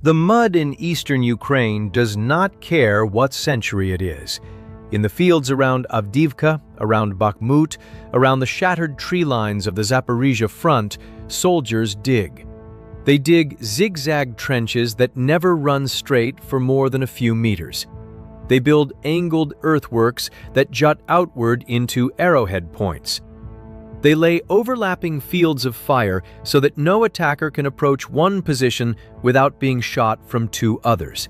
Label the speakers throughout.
Speaker 1: The mud in eastern Ukraine does not care what century it is. In the fields around Avdiivka, around Bakhmut, around the shattered tree lines of the Zaporizhia front, soldiers dig. They dig zigzag trenches that never run straight for more than a few meters. They build angled earthworks that jut outward into arrowhead points. They lay overlapping fields of fire so that no attacker can approach one position without being shot from two others.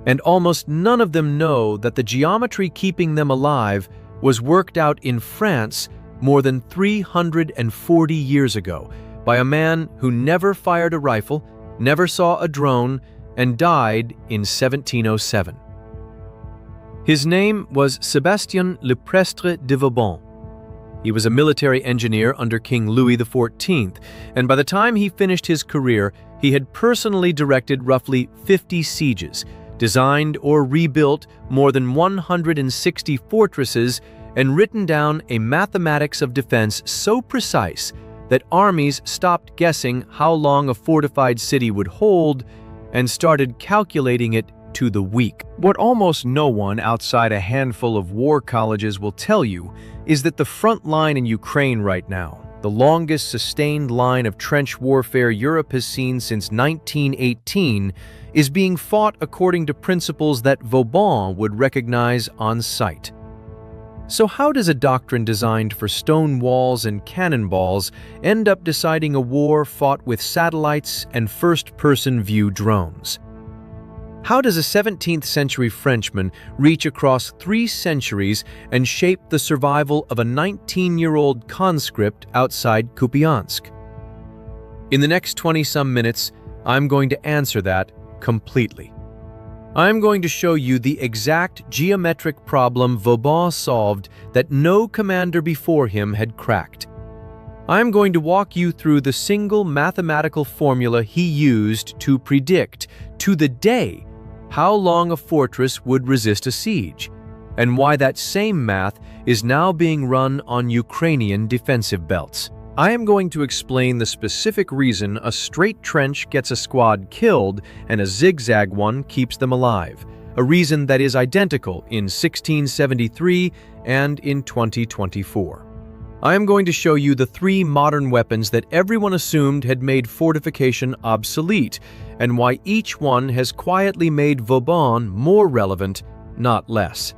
Speaker 1: And almost none of them know that the geometry keeping them alive was worked out in France more than 340 years ago by a man who never fired a rifle, never saw a drone, and died in 1707. His name was Sébastien le Prestre de Vauban. He was a military engineer under King Louis XIV, and by the time he finished his career, he had personally directed roughly 50 sieges, designed or rebuilt more than 160 fortresses, and written down a mathematics of defense so precise that armies stopped guessing how long a fortified city would hold and started calculating it to the week. What almost no one outside a handful of war colleges will tell you is that the front line in Ukraine right now, the longest sustained line of trench warfare Europe has seen since 1918, is being fought according to principles that Vauban would recognize on sight. So how does a doctrine designed for stone walls and cannonballs end up deciding a war fought with satellites and first-person view drones? How does a 17th century Frenchman reach across 3 centuries and shape the survival of a 19-year-old conscript outside Kupiansk? In the next 20-some minutes, I'm going to answer that completely. I'm going to show you the exact geometric problem Vauban solved that no commander before him had cracked. I'm going to walk you through the single mathematical formula he used to predict, to the day, how long a fortress would resist a siege, and why that same math is now being run on Ukrainian defensive belts. I am going to explain the specific reason a straight trench gets a squad killed and a zigzag one keeps them alive, a reason that is identical in 1673 and in 2024. I am going to show you the 3 modern weapons that everyone assumed had made fortification obsolete, and why each one has quietly made Vauban more relevant, not less.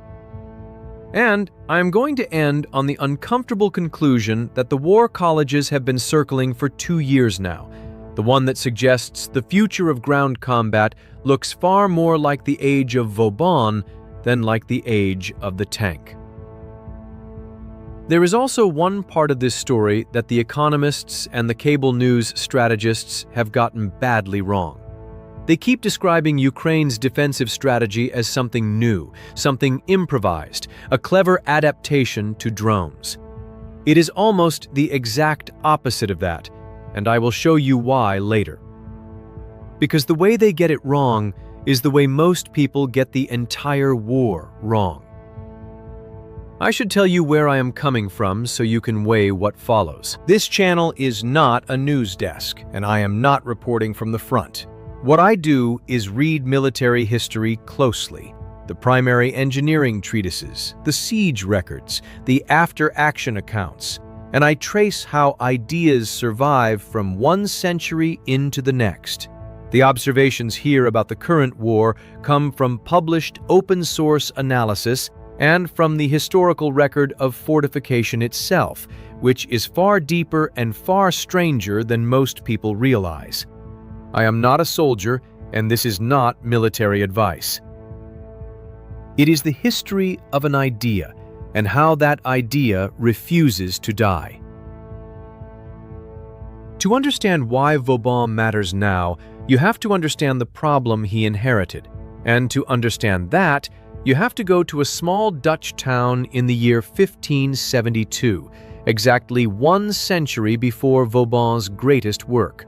Speaker 1: And I am going to end on the uncomfortable conclusion that the war colleges have been circling for 2 years now, the one that suggests the future of ground combat looks far more like the age of Vauban than like the age of the tank. There is also one part of this story that the economists and the cable news strategists have gotten badly wrong. They keep describing Ukraine's defensive strategy as something new, something improvised, a clever adaptation to drones. It is almost the exact opposite of that, and I will show you why later. Because the way they get it wrong is the way most people get the entire war wrong. I should tell you where I am coming from so you can weigh what follows. This channel is not a news desk, and I am not reporting from the front. What I do is read military history closely, the primary engineering treatises, the siege records, the after-action accounts, and I trace how ideas survive from one century into the next. The observations here about the current war come from published open-source analysis and from the historical record of fortification itself, which is far deeper and far stranger than most people realize. I am not a soldier, and this is not military advice. It is the history of an idea, and how that idea refuses to die. To understand why Vauban matters now, you have to understand the problem he inherited, and to understand that, you have to go to a small Dutch town in the year 1572, exactly 1 century before Vauban's greatest work.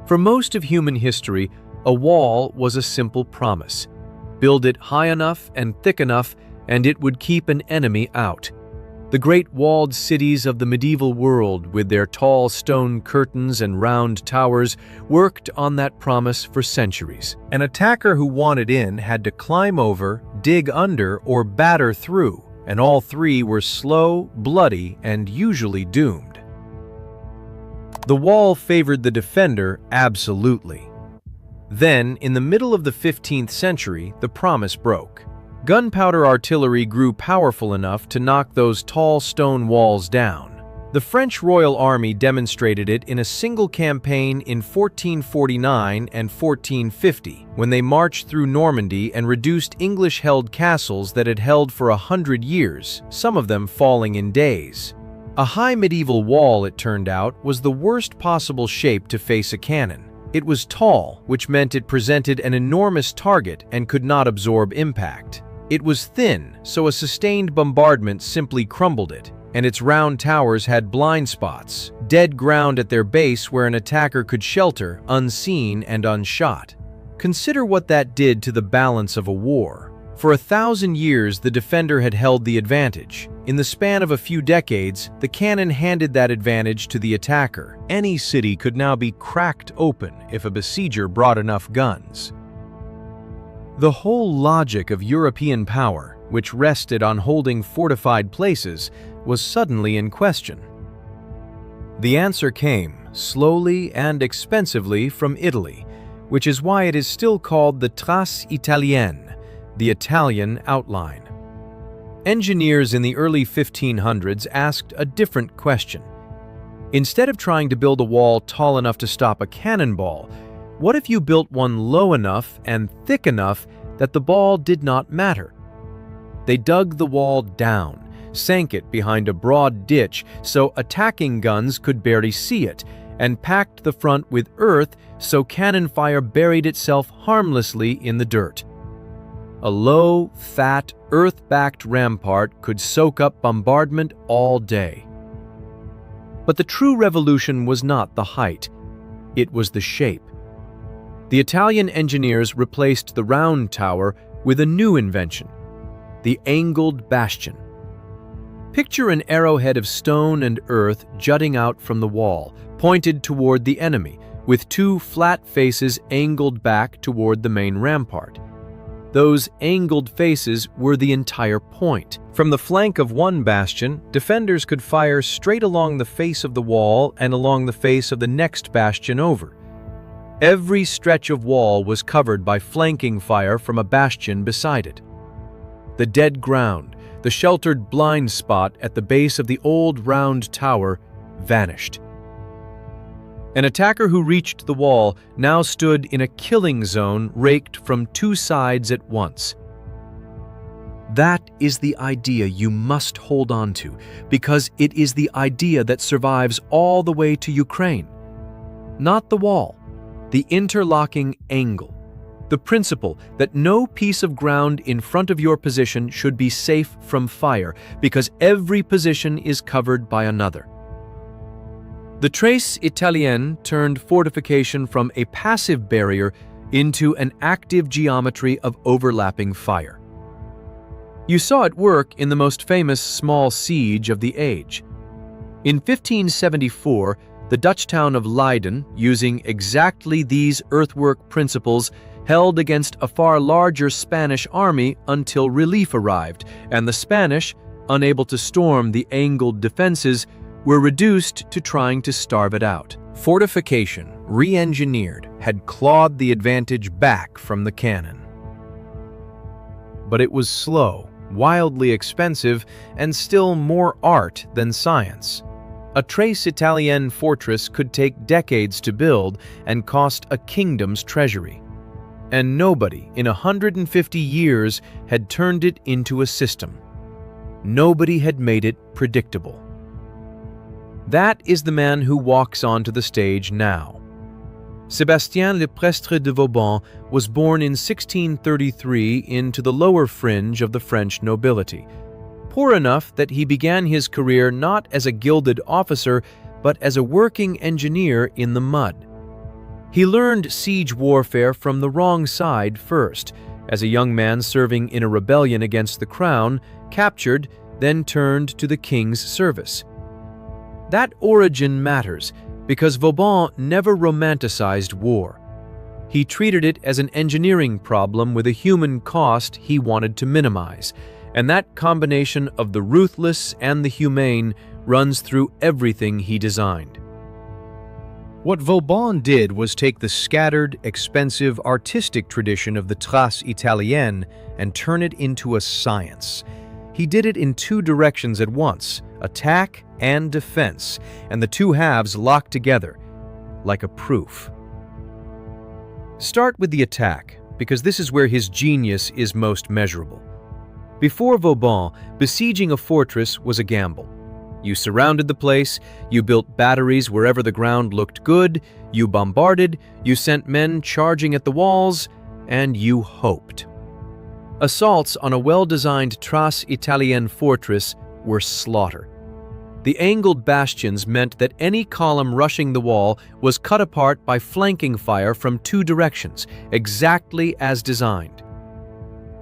Speaker 1: For most of human history, a wall was a simple promise. Build it high enough and thick enough, and it would keep an enemy out. The great walled cities of the medieval world, with their tall stone curtains and round towers, worked on that promise for centuries. An attacker who wanted in had to climb over, dig under, or batter through, and all three were slow, bloody, and usually doomed. The wall favored the defender absolutely. Then, in the middle of the 15th century, the promise broke. Gunpowder artillery grew powerful enough to knock those tall stone walls down. The French Royal Army demonstrated it in a single campaign in 1449 and 1450, when they marched through Normandy and reduced English-held castles that had held for 100 years, some of them falling in days. A high medieval wall, it turned out, was the worst possible shape to face a cannon. It was tall, which meant it presented an enormous target and could not absorb impact. It was thin, so a sustained bombardment simply crumbled it, and its round towers had blind spots, dead ground at their base where an attacker could shelter, unseen and unshot. Consider what that did to the balance of a war. For 1,000 years, the defender had held the advantage. In the span of a few decades, the cannon handed that advantage to the attacker. Any city could now be cracked open if a besieger brought enough guns. The whole logic of European power, which rested on holding fortified places, was suddenly in question. The answer came, slowly and expensively, from Italy, which is why it is still called the trace italienne, the Italian outline. Engineers in the early 1500s asked a different question. Instead of trying to build a wall tall enough to stop a cannonball, what if you built one low enough and thick enough that the ball did not matter? They dug the wall down, sank it behind a broad ditch so attacking guns could barely see it, and packed the front with earth so cannon fire buried itself harmlessly in the dirt. A low, fat, earth-backed rampart could soak up bombardment all day. But the true revolution was not the height, it was the shape. The Italian engineers replaced the round tower with a new invention, the angled bastion. Picture an arrowhead of stone and earth jutting out from the wall, pointed toward the enemy, with two flat faces angled back toward the main rampart. Those angled faces were the entire point. From the flank of one bastion, defenders could fire straight along the face of the wall and along the face of the next bastion over. Every stretch of wall was covered by flanking fire from a bastion beside it. The dead ground, the sheltered blind spot at the base of the old round tower, vanished. An attacker who reached the wall now stood in a killing zone raked from two sides at once. That is the idea you must hold on to, because it is the idea that survives all the way to Ukraine. Not the wall, the interlocking angle. The principle that no piece of ground in front of your position should be safe from fire, because every position is covered by another. The trace italienne turned fortification from a passive barrier into an active geometry of overlapping fire. You saw it work in the most famous small siege of the age. In 1574, the Dutch town of Leiden, using exactly these earthwork principles, held against a far larger Spanish army until relief arrived, and the Spanish, unable to storm the angled defenses, were reduced to trying to starve it out. Fortification, re-engineered, had clawed the advantage back from the cannon. But it was slow, wildly expensive, and still more art than science. A trace Italienne fortress could take decades to build and cost a kingdom's treasury. And nobody in 150 years had turned it into a system. Nobody had made it predictable. That is the man who walks onto the stage now. Sébastien le Prestre de Vauban was born in 1633 into the lower fringe of the French nobility, poor enough that he began his career not as a gilded officer, but as a working engineer in the mud. He learned siege warfare from the wrong side first, as a young man serving in a rebellion against the crown, captured, then turned to the king's service. That origin matters because Vauban never romanticized war. He treated it as an engineering problem with a human cost he wanted to minimize, and that combination of the ruthless and the humane runs through everything he designed. What Vauban did was take the scattered, expensive, artistic tradition of the trace italienne and turn it into a science. He did it in two directions at once, attack and defense, and the two halves locked together, like a proof. Start with the attack, because this is where his genius is most measurable. Before Vauban, besieging a fortress was a gamble. You surrounded the place, you built batteries wherever the ground looked good, you bombarded, you sent men charging at the walls, and you hoped. Assaults on a well-designed trace italienne fortress were slaughter. The angled bastions meant that any column rushing the wall was cut apart by flanking fire from two directions, exactly as designed.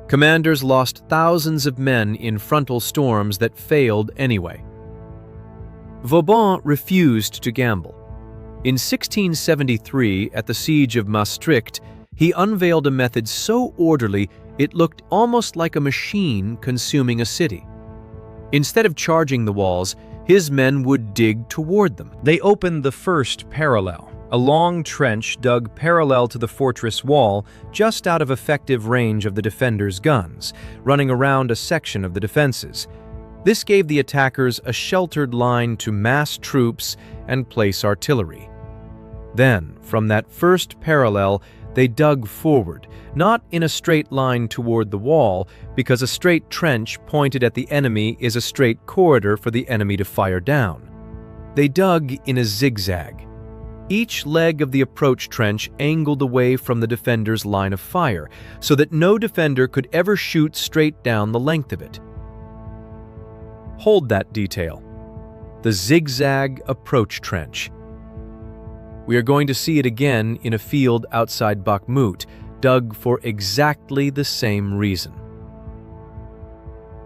Speaker 1: Commanders lost thousands of men in frontal storms that failed anyway. Vauban refused to gamble. In 1673, at the Siege of Maastricht, he unveiled a method so orderly it looked almost like a machine consuming a city. Instead of charging the walls, his men would dig toward them. They opened the first parallel, a long trench dug parallel to the fortress wall, just out of effective range of the defenders' guns, running around a section of the defenses. This gave the attackers a sheltered line to mass troops and place artillery. Then, from that first parallel, they dug forward, not in a straight line toward the wall, because a straight trench pointed at the enemy is a straight corridor for the enemy to fire down. They dug in a zigzag. Each leg of the approach trench angled away from the defender's line of fire, so that no defender could ever shoot straight down the length of it. Hold that detail. The zigzag approach trench. We are going to see it again in a field outside Bakhmut, dug for exactly the same reason.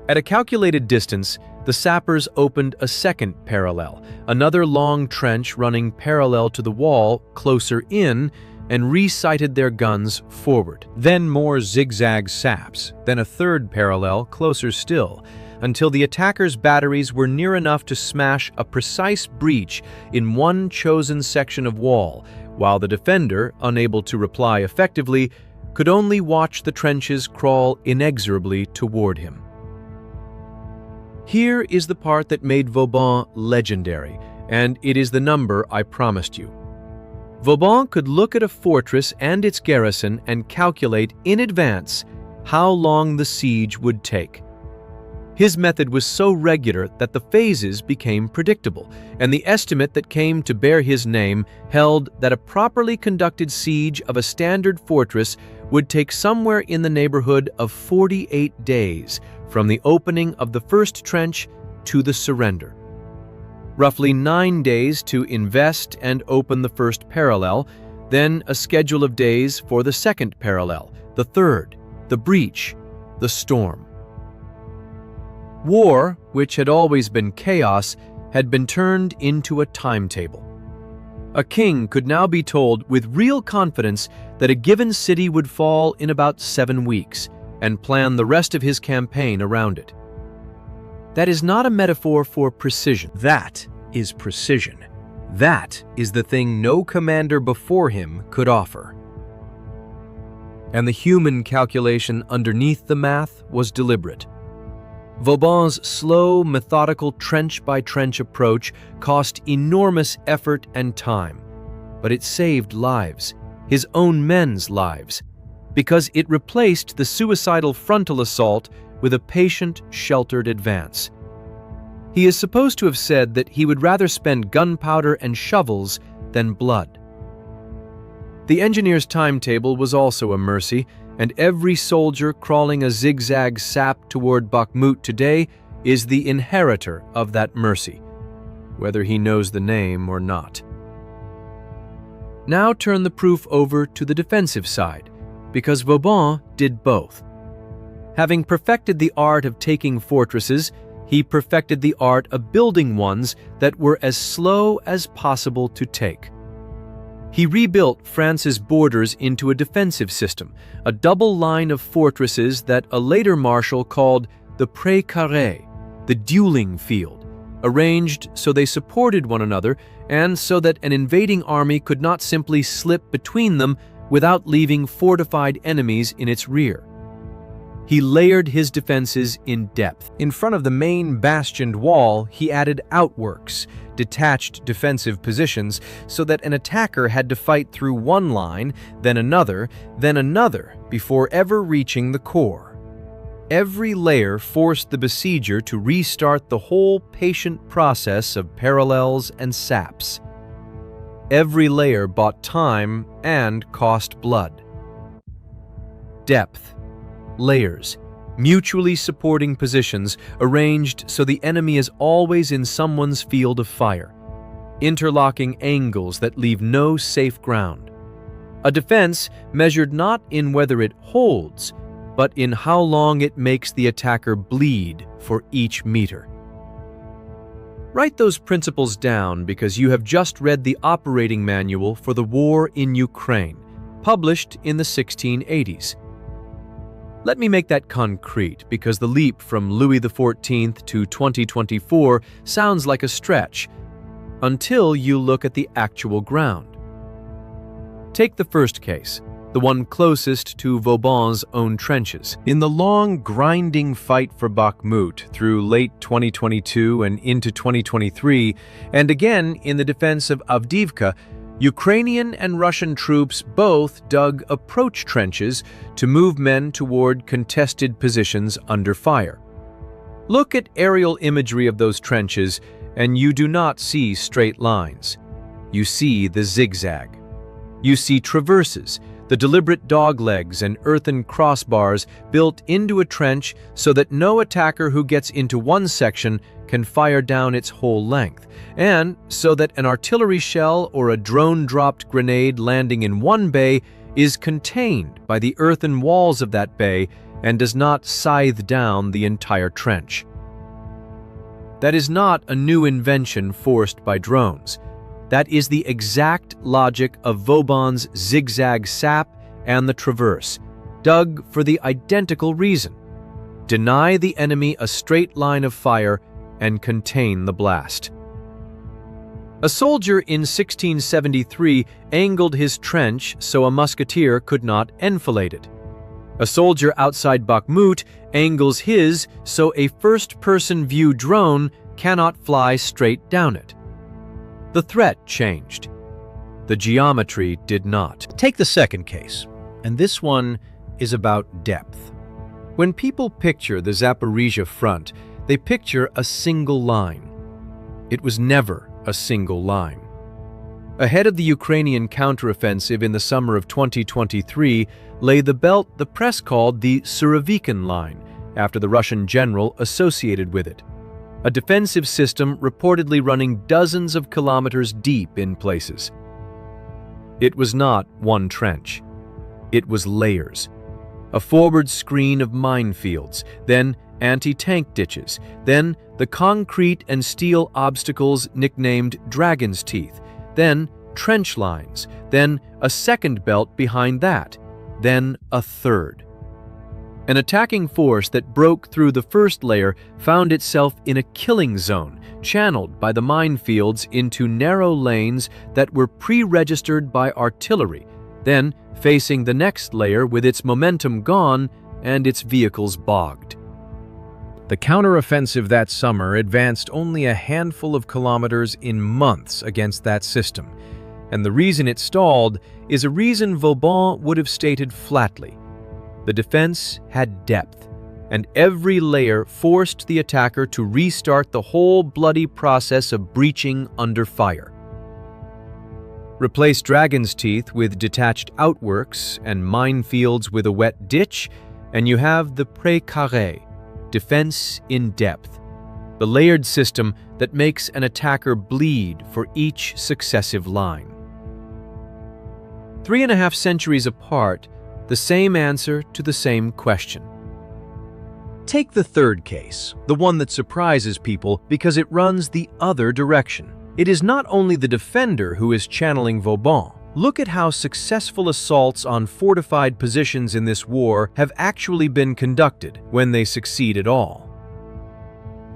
Speaker 1: At a calculated distance, the sappers opened a second parallel, another long trench running parallel to the wall closer in, and re-sighted their guns forward. Then more zigzag saps, then a third parallel closer still, until the attackers' batteries were near enough to smash a precise breach in one chosen section of wall, while the defender, unable to reply effectively, could only watch the trenches crawl inexorably toward him. Here is the part that made Vauban legendary, and it is the number I promised you. Vauban could look at a fortress and its garrison and calculate in advance how long the siege would take. His method was so regular that the phases became predictable, and the estimate that came to bear his name held that a properly conducted siege of a standard fortress would take somewhere in the neighborhood of 48 days from the opening of the first trench to the surrender. Roughly 9 days to invest and open the first parallel, then a schedule of days for the second parallel, the third, the breach, the storm. War, which had always been chaos, had been turned into a timetable. A king could now be told with real confidence that a given city would fall in about 7 weeks, and plan the rest of his campaign around it. That is not a metaphor for precision. That is precision. That is the thing no commander before him could offer. And the human calculation underneath the math was deliberate. Vauban's slow, methodical trench-by-trench approach cost enormous effort and time, but it saved lives, his own men's lives, because it replaced the suicidal frontal assault with a patient, sheltered advance. He is supposed to have said that he would rather spend gunpowder and shovels than blood. The engineer's timetable was also a mercy, and every soldier crawling a zigzag sap toward Bakhmut today is the inheritor of that mercy, whether he knows the name or not. Now turn the proof over to the defensive side, because Vauban did both. Having perfected the art of taking fortresses, he perfected the art of building ones that were as slow as possible to take. He rebuilt France's borders into a defensive system, a double line of fortresses that a later marshal called the pré carré, the dueling field, arranged so they supported one another and so that an invading army could not simply slip between them without leaving fortified enemies in its rear. He layered his defenses in depth. In front of the main bastioned wall, he added outworks, detached defensive positions, so that an attacker had to fight through one line, then another, before ever reaching the core. Every layer forced the besieger to restart the whole patient process of parallels and saps. Every layer bought time and cost blood. Depth, layers, mutually supporting positions arranged so the enemy is always in someone's field of fire. Interlocking angles that leave no safe ground. A defense measured not in whether it holds, but in how long it makes the attacker bleed for each meter. Write those principles down because you have just read the operating manual for the war in Ukraine, published in the 1680s. Let me make that concrete because the leap from Louis XIV to 2024 sounds like a stretch, until you look at the actual ground. Take the first case, the one closest to Vauban's own trenches. In the long, grinding fight for Bakhmut through late 2022 and into 2023, and again in the defense of Avdiivka, Ukrainian and Russian troops both dug approach trenches to move men toward contested positions under fire. Look at aerial imagery of those trenches, and you do not see straight lines. You see the zigzag. You see traverses, the deliberate doglegs and earthen crossbars built into a trench so that no attacker who gets into one section can fire down its whole length, and so that an artillery shell or a drone-dropped grenade landing in one bay is contained by the earthen walls of that bay and does not scythe down the entire trench. That is not a new invention forced by drones. That is the exact logic of Vauban's zigzag sap and the traverse, dug for the identical reason: deny the enemy a straight line of fire and contain the blast. A soldier in 1673 angled his trench so a musketeer could not enfilade it. A soldier outside Bakhmut angles his so a first-person view drone cannot fly straight down it. The threat changed. The geometry did not. Take the second case, and this one is about depth. When people picture the Zaporizhia front, they picture a single line. It was never a single line. Ahead of the Ukrainian counteroffensive in the summer of 2023 lay the belt the press called the Surovikin line, after the Russian general associated with it. A defensive system reportedly running dozens of kilometers deep in places. It was not one trench. It was layers. A forward screen of minefields, then anti-tank ditches, then the concrete and steel obstacles nicknamed Dragon's Teeth, then trench lines, then a second belt behind that, then a third. An attacking force that broke through the first layer found itself in a killing zone, channeled by the minefields into narrow lanes that were pre-registered by artillery, then facing the next layer with its momentum gone and its vehicles bogged. The counteroffensive that summer advanced only a handful of kilometers in months against that system, and the reason it stalled is a reason Vauban would have stated flatly. The defense had depth, and every layer forced the attacker to restart the whole bloody process of breaching under fire. Replace Dragon's Teeth with detached outworks and minefields with a wet ditch, and you have the pré carré, defense in depth, the layered system that makes an attacker bleed for each successive line. 3.5 centuries apart, the same answer to the same question. Take the third case, the one that surprises people because it runs the other direction. It is not only the defender who is channeling Vauban. Look at how successful assaults on fortified positions in this war have actually been conducted, when they succeed at all.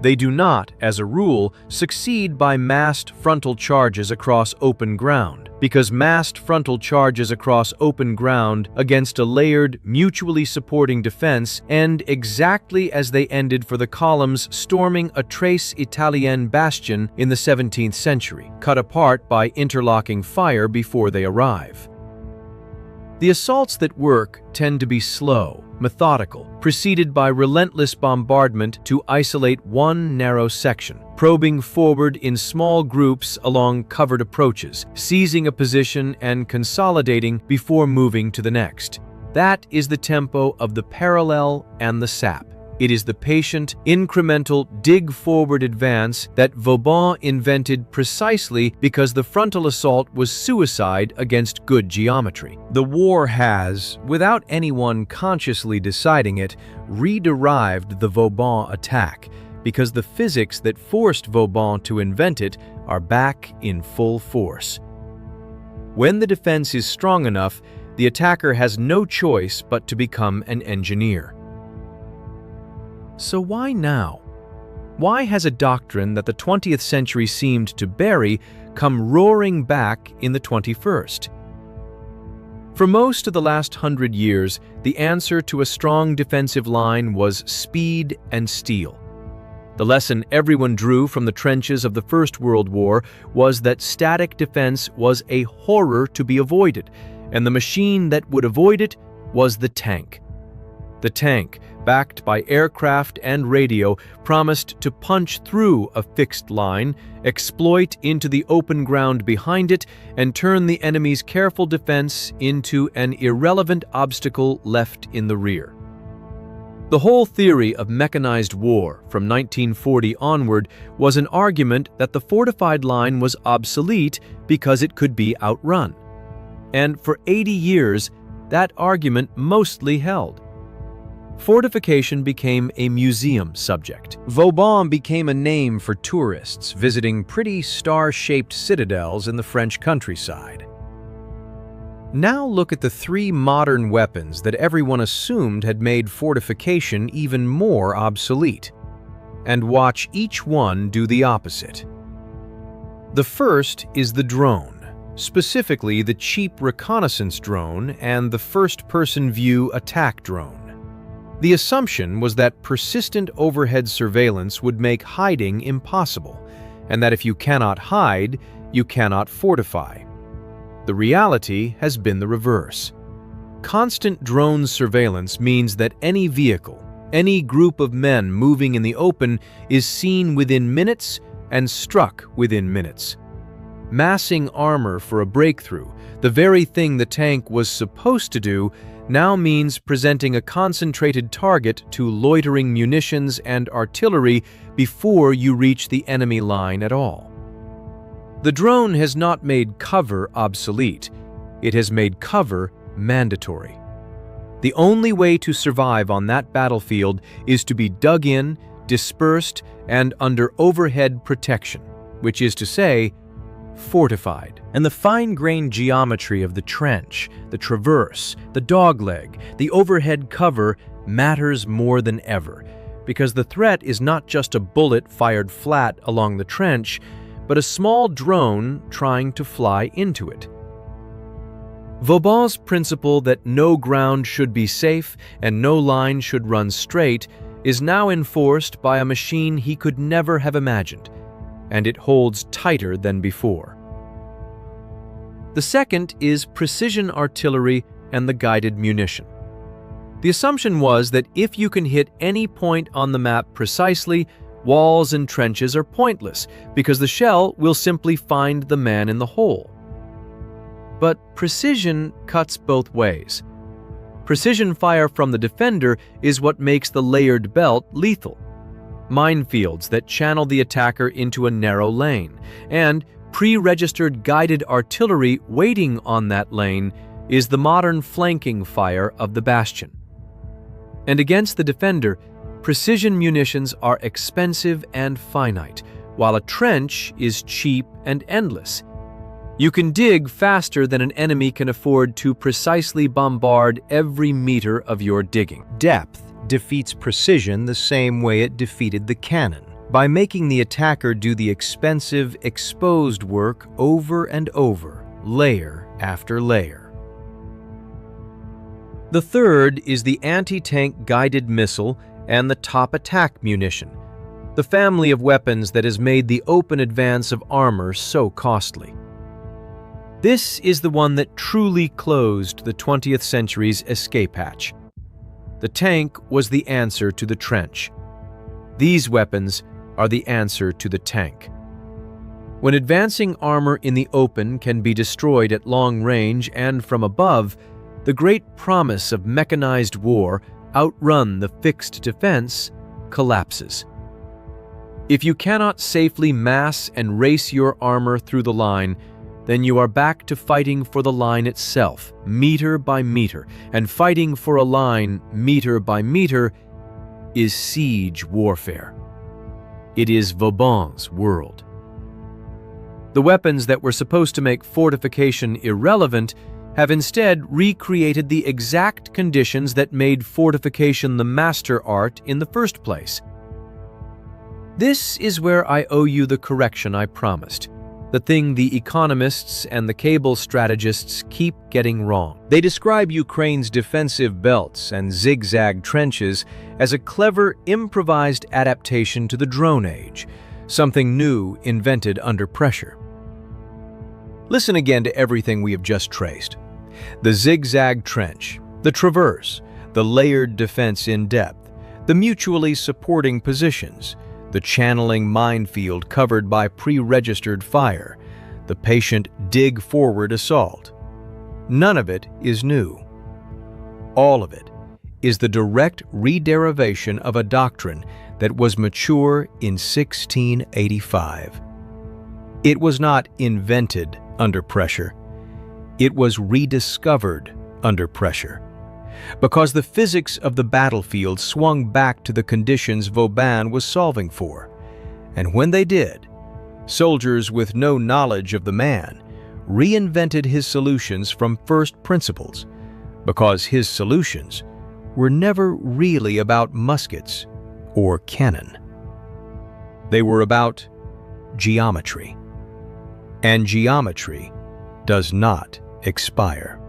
Speaker 1: They do not, as a rule, succeed by massed frontal charges across open ground, because massed frontal charges across open ground against a layered, mutually supporting defense end exactly as they ended for the columns storming a Tres Italien bastion in the 17th century, cut apart by interlocking fire before they arrive. The assaults that work tend to be slow, methodical, preceded by relentless bombardment to isolate one narrow section, probing forward in small groups along covered approaches, seizing a position and consolidating before moving to the next. That is the tempo of the parallel and the sap. It is the patient, incremental, dig-forward advance that Vauban invented precisely because the frontal assault was suicide against good geometry. The war has, without anyone consciously deciding it, re-derived the Vauban attack, because the physics that forced Vauban to invent it are back in full force. When the defense is strong enough, the attacker has no choice but to become an engineer. So why now? Why has a doctrine that the 20th century seemed to bury come roaring back in the 21st? For most of the last 100 years, the answer to a strong defensive line was speed and steel. The lesson everyone drew from the trenches of the First World War was that static defense was a horror to be avoided, and the machine that would avoid it was the tank. The tank, backed by aircraft and radio, promised to punch through a fixed line, exploit into the open ground behind it, and turn the enemy's careful defense into an irrelevant obstacle left in the rear. The whole theory of mechanized war from 1940 onward was an argument that the fortified line was obsolete because it could be outrun. And for 80 years, that argument mostly held. Fortification became a museum subject. Vauban became a name for tourists visiting pretty star-shaped citadels in the French countryside. Now look at the three modern weapons that everyone assumed had made fortification even more obsolete, and watch each one do the opposite. The first is the drone, specifically the cheap reconnaissance drone and the first-person view attack drone. The assumption was that persistent overhead surveillance would make hiding impossible, and that if you cannot hide, you cannot fortify. The reality has been the reverse. Constant drone surveillance means that any vehicle, any group of men moving in the open is seen within minutes and struck within minutes. Massing armor for a breakthrough, the very thing the tank was supposed to do, now means presenting a concentrated target to loitering munitions and artillery before you reach the enemy line at all. The drone has not made cover obsolete, it has made cover mandatory. The only way to survive on that battlefield is to be dug in, dispersed, and under overhead protection, which is to say, fortified. And the fine-grained geometry of the trench, the traverse, the dogleg, the overhead cover matters more than ever, because the threat is not just a bullet fired flat along the trench, but a small drone trying to fly into it. Vauban's principle that no ground should be safe and no line should run straight is now enforced by a machine he could never have imagined, and it holds tighter than before. The second is precision artillery and the guided munition. The assumption was that if you can hit any point on the map precisely, walls and trenches are pointless because the shell will simply find the man in the hole. But precision cuts both ways. Precision fire from the defender is what makes the layered belt lethal. Minefields that channel the attacker into a narrow lane, and pre-registered guided artillery waiting on that lane is the modern flanking fire of the bastion. And against the defender, Precision munitions are expensive and finite, while a trench is cheap and endless. You can dig faster than an enemy can afford to precisely bombard every meter of your digging.
Speaker 2: Depth defeats precision the same way it defeated the cannon, by making the attacker do the expensive, exposed work over and over, layer after layer. The third is the anti-tank guided missile and the top attack munition, the family of weapons that has made the open advance of armor so costly. This is the one that truly closed the 20th century's escape hatch. The tank was the answer to the trench. These weapons are the answer to the tank. When advancing armor in the open can be destroyed at long range and from above, the great promise of mechanized war, outrun the fixed defense, collapses. If you cannot safely mass and race your armor through the line, then you are back to fighting for the line itself, meter by meter, and fighting for a line, meter by meter, is siege warfare. It is Vauban's world. The weapons that were supposed to make fortification irrelevant have instead recreated the exact conditions that made fortification the master art in the first place. This is where I owe you the correction I promised, the thing the economists and the cable strategists keep getting wrong. They describe Ukraine's defensive belts and zigzag trenches as a clever, improvised adaptation to the drone age, something new invented under pressure. Listen again to everything we have just traced. The zigzag trench, the traverse, the layered defense in depth, the mutually supporting positions, the channeling minefield covered by pre-registered fire, the patient dig-forward assault. None of it is new. All of it is the direct re-derivation of a doctrine that was mature in 1685. It was not invented under pressure. It was rediscovered under pressure, because the physics of the battlefield swung back to the conditions Vauban was solving for. And when they did, soldiers with no knowledge of the man reinvented his solutions from first principles, because his solutions were never really about muskets or cannon. They were about geometry. And geometry does not expire.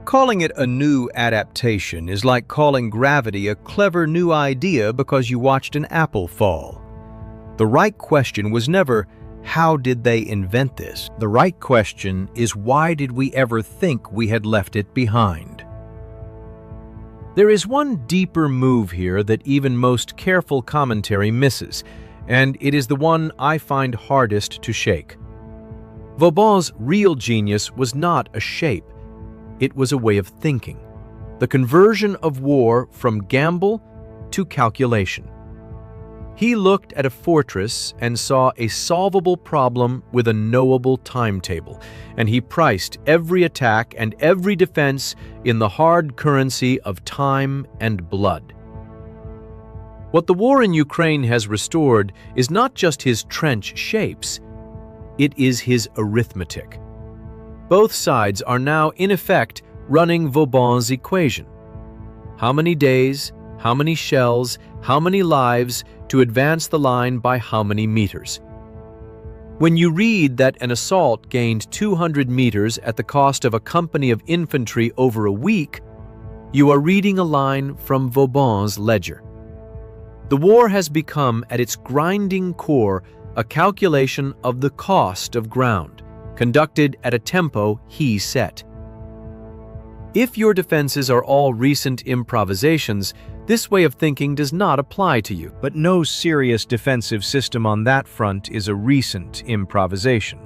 Speaker 2: Calling it a new adaptation is like calling gravity a clever new idea because you watched an apple fall. The right question was never, how did they invent this? The right question is, why did we ever think we had left it behind? There is one deeper move here that even most careful commentary misses, and it is the one I find hardest to shake. Vauban's real genius was not a shape. It was a way of thinking, the conversion of war from gamble to calculation. He looked at a fortress and saw a solvable problem with a knowable timetable, and he priced every attack and every defense in the hard currency of time and blood. What the war in Ukraine has restored is not just his trench shapes, it is his arithmetic. Both sides are now, in effect, running Vauban's equation. How many days, how many shells, how many lives to advance the line by how many meters? When you read that an assault gained 200 meters at the cost of a company of infantry over a week, you are reading a line from Vauban's ledger. The war has become, at its grinding core, a calculation of the cost of ground, conducted at a tempo he set. If your defenses are all recent improvisations, this way of thinking does not apply to you. But no serious defensive system on that front is a recent improvisation.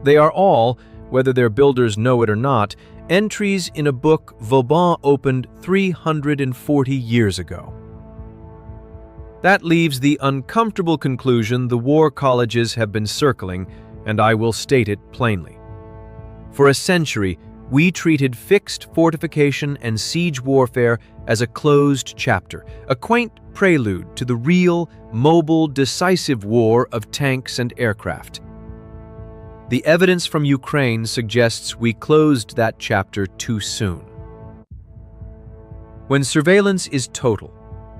Speaker 2: They are all, whether their builders know it or not, entries in a book Vauban opened 340 years ago. That leaves the uncomfortable conclusion the war colleges have been circling, and I will state it plainly. For a century, We treated fixed fortification and siege warfare as a closed chapter, a quaint prelude to the real, mobile, decisive war of tanks and aircraft. The evidence from Ukraine suggests we closed that chapter too soon. When surveillance is total,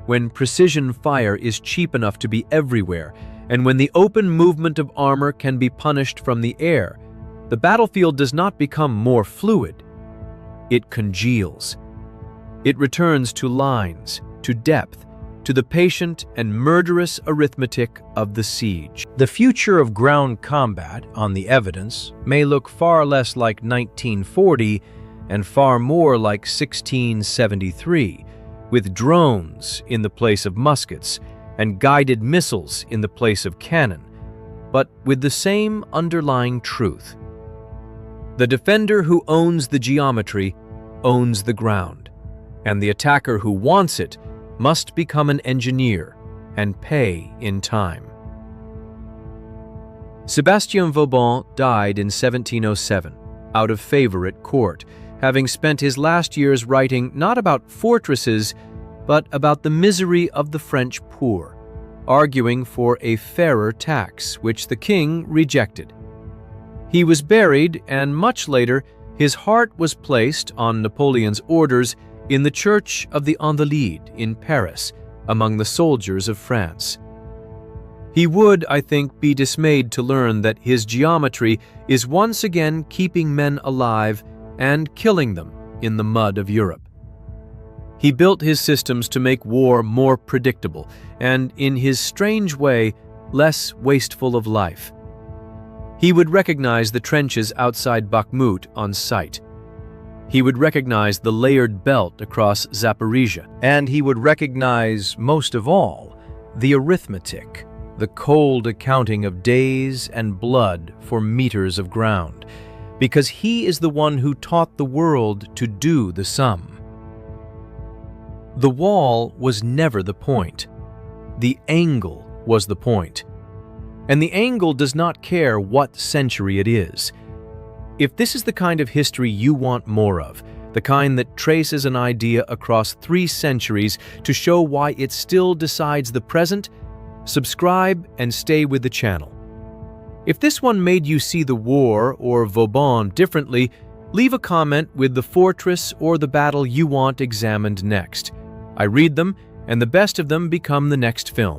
Speaker 2: when precision fire is cheap enough to be everywhere, and when the open movement of armor can be punished from the air, the battlefield does not become more fluid. It congeals. It returns to lines, to depth, to the patient and murderous arithmetic of the siege. The future of ground combat, on the evidence, may look far less like 1940 and far more like 1673, with drones in the place of muskets and guided missiles in the place of cannon, but with the same underlying truth. The defender who owns the geometry owns the ground, and the attacker who wants it must become an engineer and pay in time. Sébastien Vauban died in 1707, out of favor at court, having spent his last years writing not about fortresses, but about the misery of the French poor, arguing for a fairer tax, which the king rejected. He was buried, and much later, his heart was placed, on Napoleon's orders, in the Church of the Invalides in Paris, among the soldiers of France. He would, I think, be dismayed to learn that his geometry is once again keeping men alive and killing them in the mud of Europe. He built his systems to make war more predictable and, in his strange way, less wasteful of life. He would recognize the trenches outside Bakhmut on sight. He would recognize the layered belt across Zaporizhia. And he would recognize, most of all, the arithmetic, the cold accounting of days and blood for meters of ground, because he is the one who taught the world to do the sum. The wall was never the point. The angle was the point. And the angle does not care what century it is. If this is the kind of history you want more of, the kind that traces an idea across 3 centuries to show why it still decides the present, subscribe and stay with the channel. If this one made you see the war or Vauban differently, leave a comment with the fortress or the battle you want examined next. I read them, and the best of them become the next film.